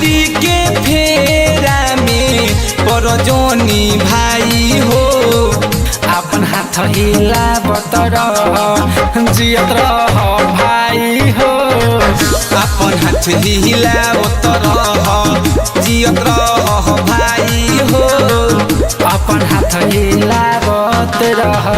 छौरी के फेरा में परजोनी भाई हो अपन हाथ हिलावत रह जियत रह भाई हो अपन हाथ हिलावत रह जियत रह भाई हो अपन हाथ हिलावत रह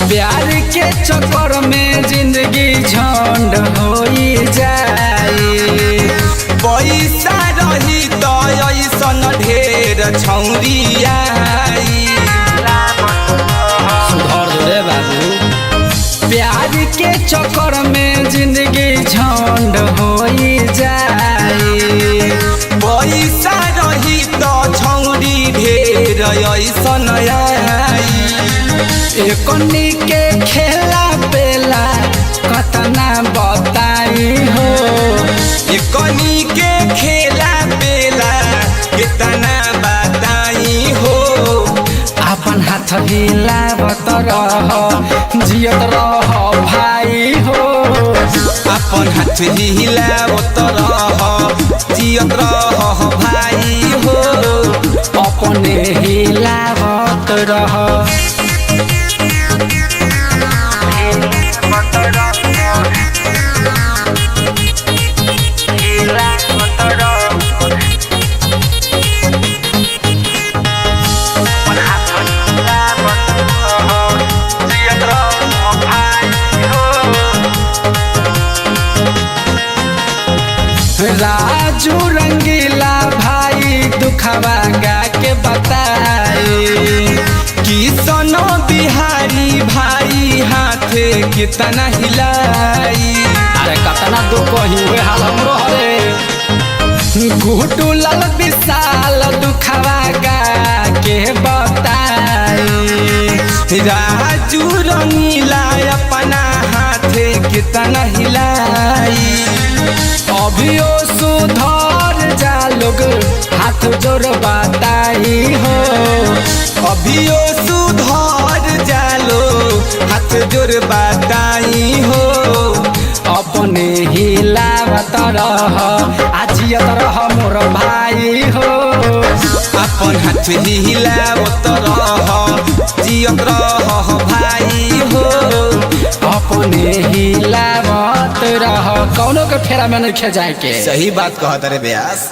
प्यार के चक्कर में जिंदगी झंड होई जाए पैसा रही तो ऐसन ढेर छौरी आई सुधर दो रे बाबू प्यार के चक्कर में जिंदगी झंड होई जाए पैसा रही तो छौरी ढेर ऐसन आई एकनी के खेला पेला कतना बताई हो एकनी के खेला पेला कितना बताई हो अपन हाथ हिलावत रह जियत रह भाई हो अपन हाथ हिलावत रह जियत रह भाई हो अपने हिलावत रह राजू रंगीला भाई दुखवा गा के बताए किसनो बिहारी भाई हाथ कितना हिलाई अरे कितना दुख हुए हाल हमरो रे घुटू लाल विशाल दुखवा गा के बताए राजू रंगीला अपना हाथ कितना हिलाई अभियो सुधर जा लोग हाथ जोड़ बताई हो अभियो सुधर जा लोग हाथ जोड़ बताई हो अपने हिलावत रह आजियत रह मोर भाई हो अपन हाथ हिलावत रह जियत रह भाई हो अपने हिलावत रह कौनो के फेरा में नहीं खे जाए के सही बात कहत रे ब्यास।